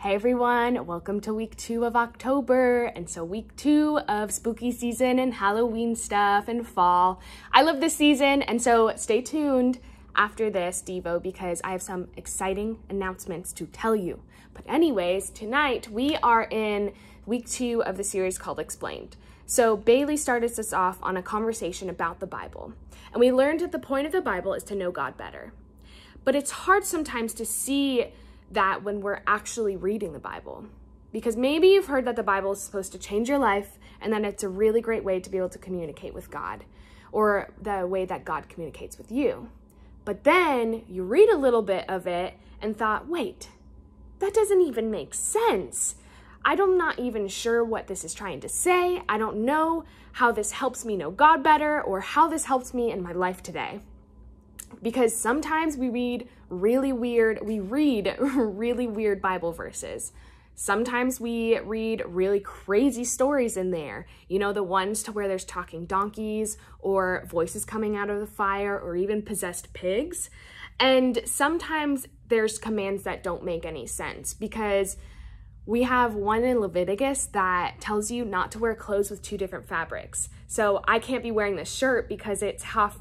Hey everyone, welcome to week 2 of October, and so week 2 of spooky season and Halloween stuff and fall. I love this season, and so stay tuned after this Devo because I have some exciting announcements to tell you. But anyways, tonight we are in week 2 of the series called Explained. So Bailey started us off on a conversation about the Bible, and we learned that the point of the Bible is to know God better. But it's hard sometimes to see that when we're actually reading the Bible. Because maybe you've heard that the Bible is supposed to change your life and that it's a really great way to be able to communicate with God, or the way that God communicates with you. But then you read a little bit of it and thought, wait, that doesn't even make sense. I'm not even sure what this is trying to say. I don't know how this helps me know God better or how this helps me in my life today. Because sometimes we read really weird Bible verses. Sometimes we read really crazy stories in there. You know, the ones to where there's talking donkeys or voices coming out of the fire or even possessed pigs. And sometimes there's commands that don't make any sense because we have one in Leviticus that tells you not to wear clothes with 2 different fabrics. So I can't be wearing this shirt because it's half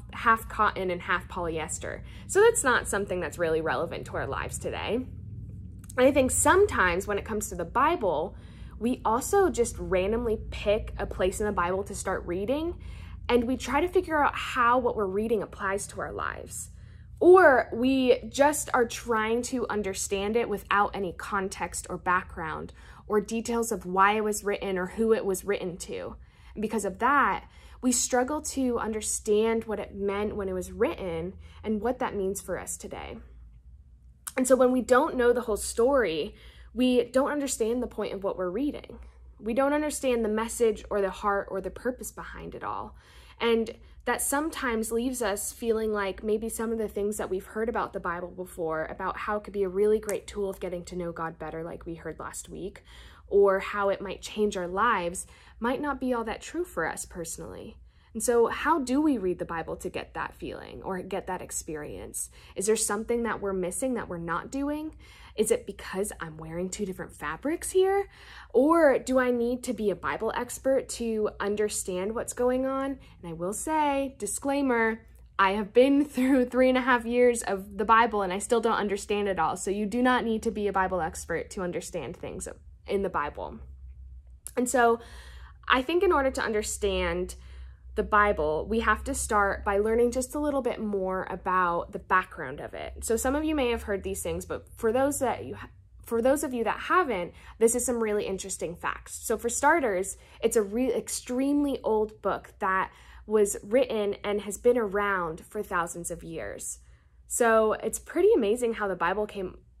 cotton and half polyester. So that's not something that's really relevant to our lives today. And I think sometimes when it comes to the Bible, we also just randomly pick a place in the Bible to start reading, and we try to figure out how what we're reading applies to our lives. Or we just are trying to understand it without any context or background or details of why it was written or who it was written to. And because of that, we struggle to understand what it meant when it was written and what that means for us today. And so when we don't know the whole story, we don't understand the point of what we're reading. We don't understand the message or the heart or the purpose behind it all. And that sometimes leaves us feeling like maybe some of the things that we've heard about the Bible before, about how it could be a really great tool of getting to know God better, like we heard last week, or how it might change our lives, might not be all that true for us personally. And so how do we read the Bible to get that feeling or get that experience? Is there something that we're missing that we're not doing? Is it because I'm wearing 2 different fabrics here? Or do I need to be a Bible expert to understand what's going on? And I will say, disclaimer, I have been through 3.5 years of the Bible and I still don't understand it all. So you do not need to be a Bible expert to understand things in the Bible. And so I think in order to understand the Bible, we have to start by learning just a little bit more about the background of it. So some of you may have heard these things, but for those of you that haven't, this is some really interesting facts. So for starters, it's a extremely old book that was written and has been around for thousands of years. So it's pretty amazing how the Bible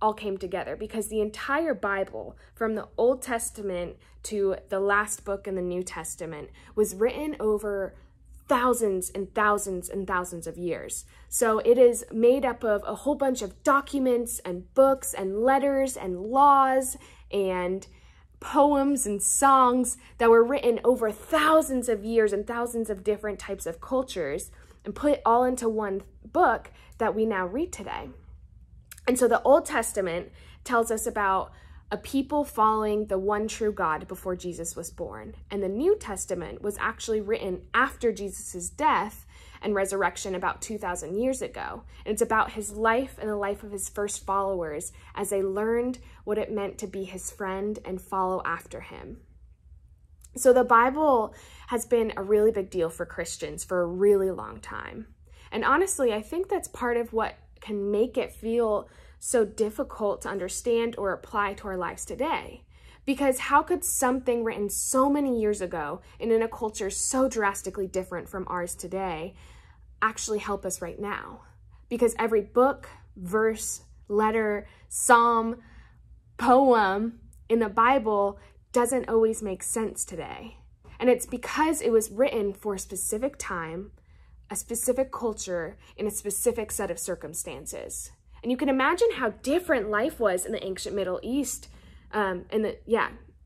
all came together, because the entire Bible, from the Old Testament to the last book in the New Testament, was written over thousands and thousands and thousands of years. So it is made up of a whole bunch of documents and books and letters and laws and poems and songs that were written over thousands of years and thousands of different types of cultures and put all into one book that we now read today. And so the Old Testament tells us about a people following the one true God before Jesus was born. And the New Testament was actually written after Jesus' death and resurrection about 2,000 years ago. And it's about his life and the life of his first followers as they learned what it meant to be his friend and follow after him. So the Bible has been a really big deal for Christians for a really long time. And honestly, I think that's part of what can make it feel so difficult to understand or apply to our lives today. Because how could something written so many years ago and in a culture so drastically different from ours today actually help us right now? Because every book, verse, letter, psalm, poem in the Bible doesn't always make sense today. And it's because it was written for a specific time, a specific culture, in a specific set of circumstances. And you can imagine how different life was in the ancient Middle East, the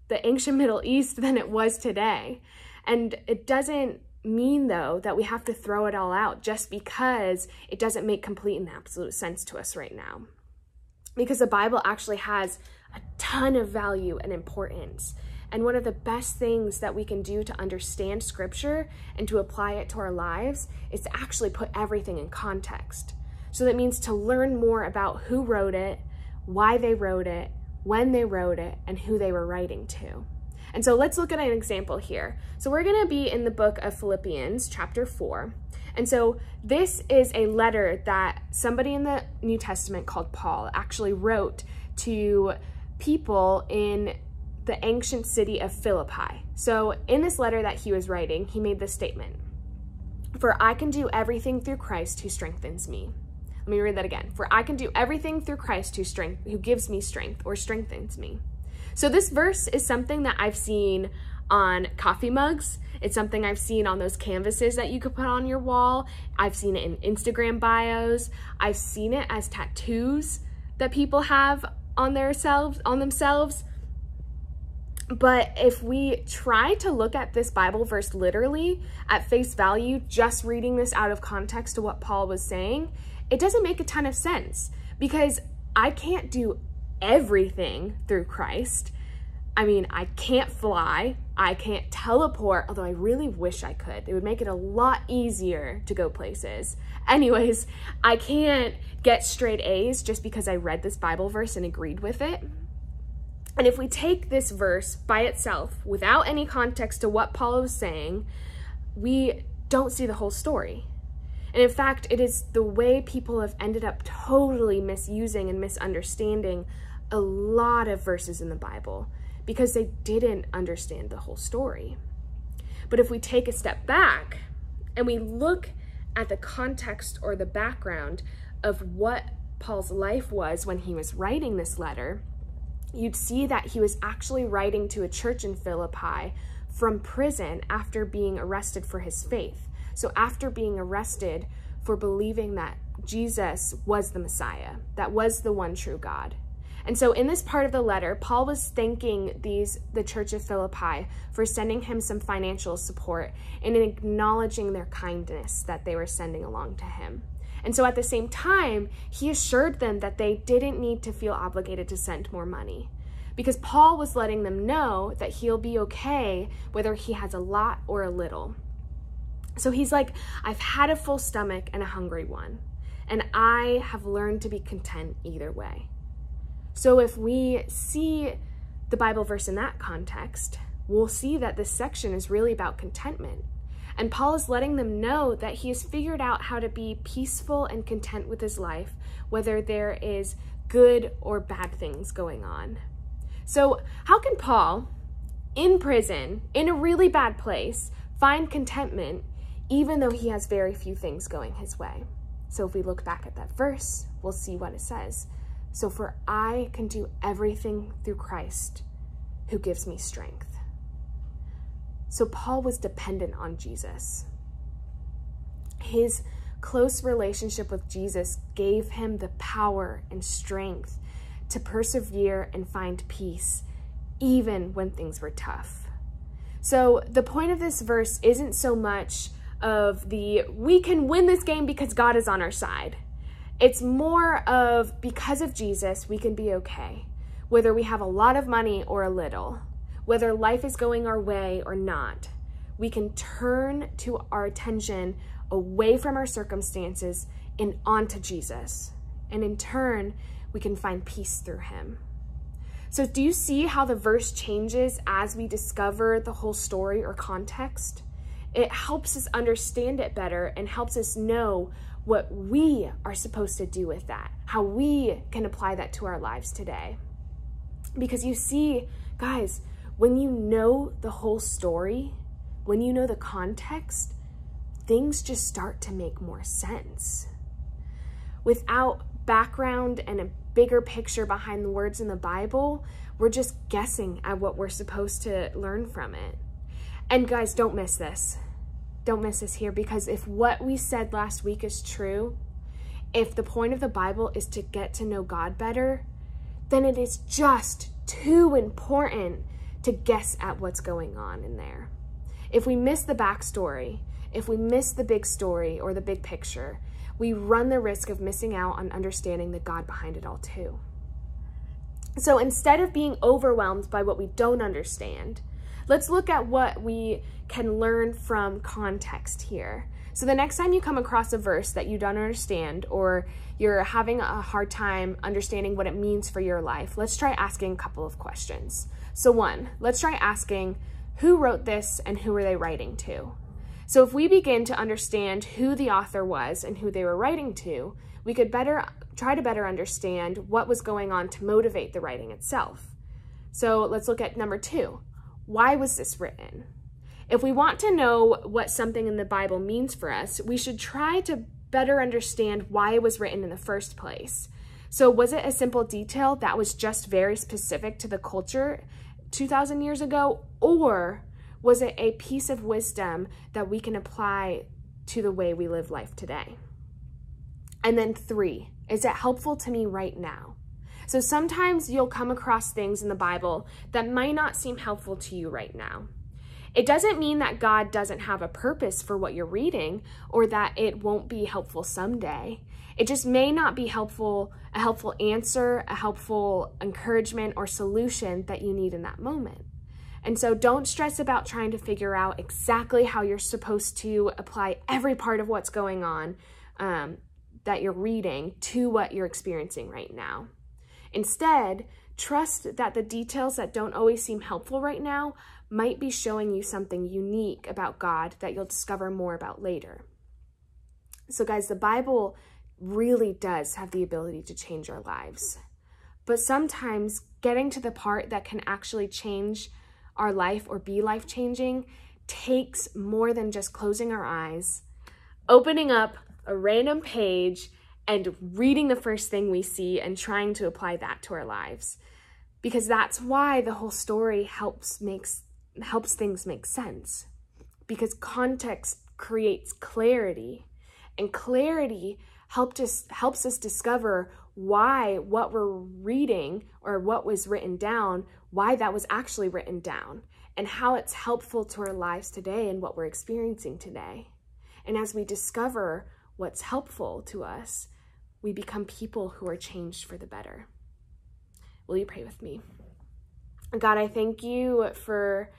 ancient Middle East than it was today. And it doesn't mean, though, that we have to throw it all out just because it doesn't make complete and absolute sense to us right now. Because the Bible actually has a ton of value and importance. And one of the best things that we can do to understand scripture and to apply it to our lives is to actually put everything in context. So that means to learn more about who wrote it, why they wrote it, when they wrote it, and who they were writing to. And so let's look at an example here. So we're going to be in the book of Philippians, chapter 4. And so this is a letter that somebody in the New Testament called Paul actually wrote to people in the ancient city of Philippi. So in this letter that he was writing, he made this statement: "For I can do everything through Christ who strengthens me." Let me read that again. "For I can do everything through Christ who gives me strength or strengthens me." So this verse is something that I've seen on coffee mugs. It's something I've seen on those canvases that you could put on your wall. I've seen it in Instagram bios. I've seen it as tattoos that people have on themselves. But if we try to look at this Bible verse literally at face value, just reading this out of context to what Paul was saying, it doesn't make a ton of sense, because I can't do everything through Christ. I mean, I can't fly, I can't teleport, although I really wish I could. It would make it a lot easier to go places. Anyways, I can't get straight A's just because I read this Bible verse and agreed with it. And if we take this verse by itself, without any context to what Paul was saying, we don't see the whole story. And in fact, it is the way people have ended up totally misusing and misunderstanding a lot of verses in the Bible, because they didn't understand the whole story. But if we take a step back and we look at the context or the background of what Paul's life was when he was writing this letter, you'd see that he was actually writing to a church in Philippi from prison after being arrested for his faith. So after being arrested for believing that Jesus was the Messiah, that was the one true God. And so in this part of the letter, Paul was thanking the church of Philippi for sending him some financial support and acknowledging their kindness that they were sending along to him. And so at the same time, he assured them that they didn't need to feel obligated to send more money, because Paul was letting them know that he'll be okay whether he has a lot or a little. So he's like, I've had a full stomach and a hungry one, and I have learned to be content either way. So if we see the Bible verse in that context, we'll see that this section is really about contentment. And Paul is letting them know that he has figured out how to be peaceful and content with his life, whether there is good or bad things going on. So how can Paul, in prison, in a really bad place, find contentment even though he has very few things going his way? So if we look back at that verse, we'll see what it says. So for I can do everything through Christ who gives me strength. So Paul was dependent on Jesus. His close relationship with Jesus gave him the power and strength to persevere and find peace, even when things were tough. So the point of this verse isn't so much of we can win this game because God is on our side. It's more of, because of Jesus, we can be okay, whether we have a lot of money or a little, whether life is going our way or not. We can turn to our attention away from our circumstances and onto Jesus. And in turn, we can find peace through him. So do you see how the verse changes as we discover the whole story or context? It helps us understand it better and helps us know what we are supposed to do with that, how we can apply that to our lives today. Because you see, guys, when you know the whole story, when you know the context, things just start to make more sense. Without background and a bigger picture behind the words in the Bible, we're just guessing at what we're supposed to learn from it. And guys, don't miss this. Don't miss this here, because if what we said last week is true, if the point of the Bible is to get to know God better, then it is just too important to guess at what's going on in there. If we miss the backstory, if we miss the big story or the big picture, we run the risk of missing out on understanding the God behind it all too. So instead of being overwhelmed by what we don't understand, let's look at what we can learn from context here. So the next time you come across a verse that you don't understand, or you're having a hard time understanding what it means for your life, let's try asking a couple of questions. So one, let's try asking, who wrote this and who were they writing to? So if we begin to understand who the author was and who they were writing to, we could try to better understand what was going on to motivate the writing itself. So let's look at number 2. Why was this written? If we want to know what something in the Bible means for us, we should try to better understand why it was written in the first place. So was it a simple detail that was just very specific to the culture 2,000 years ago, or was it a piece of wisdom that we can apply to the way we live life today? And then 3, is it helpful to me right now? So sometimes you'll come across things in the Bible that might not seem helpful to you right now. It doesn't mean that God doesn't have a purpose for what you're reading or that it won't be helpful someday. It just may not be a helpful answer, a helpful encouragement or solution that you need in that moment. And so don't stress about trying to figure out exactly how you're supposed to apply every part of what's going on that you're reading to what you're experiencing right now. Instead, trust that the details that don't always seem helpful right now might be showing you something unique about God that you'll discover more about later. So guys, the Bible really does have the ability to change our lives. But sometimes getting to the part that can actually change our life or be life-changing takes more than just closing our eyes, opening up a random page, and reading the first thing we see and trying to apply that to our lives. Because that's why the whole story helps things make sense. Because context creates clarity, and clarity helps us discover why what we're reading or what was written down, why that was actually written down, and how it's helpful to our lives today and what we're experiencing today. And as we discover what's helpful to us, we become people who are changed for the better. Will you pray with me? God, I thank you for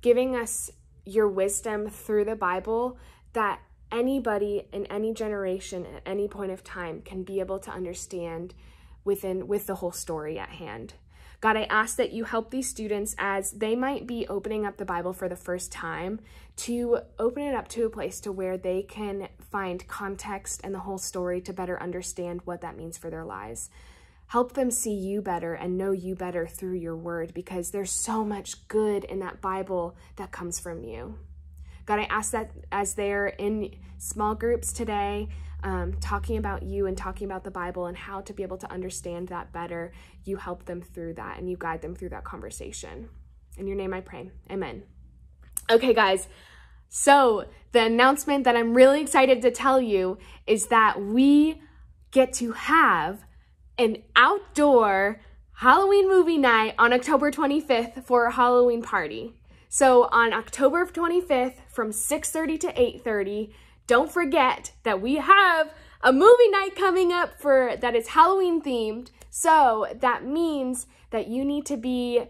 giving us your wisdom through the Bible that anybody in any generation at any point of time can be able to understand with the whole story at hand. God, I ask that you help these students as they might be opening up the Bible for the first time to open it up to a place to where they can find context and the whole story to better understand what that means for their lives. Help them see you better and know you better through your word, because there's so much good in that Bible that comes from you. God, I ask that as they're in small groups today, talking about you and talking about the Bible and how to be able to understand that better, you help them through that and you guide them through that conversation. In your name I pray, amen. Okay guys, so the announcement that I'm really excited to tell you is that we get to have an outdoor Halloween movie night on October 25th for a Halloween party. So on October 25th from 6:30 to 8:30, don't forget that we have a movie night coming up that is Halloween themed. So that means that you need to be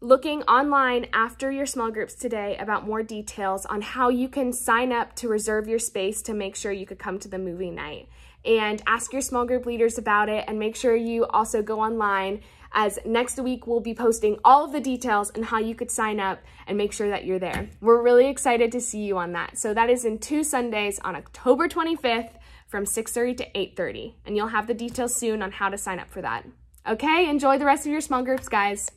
looking online after your small groups today about more details on how you can sign up to reserve your space to make sure you could come to the movie night. And ask your small group leaders about it, and make sure you also go online, as next week we'll be posting all of the details on how you could sign up and make sure that you're there. We're really excited to see you on that. So that is in 2 Sundays on October 25th from 6:30 to 8:30. And you'll have the details soon on how to sign up for that. Okay, enjoy the rest of your small groups, guys.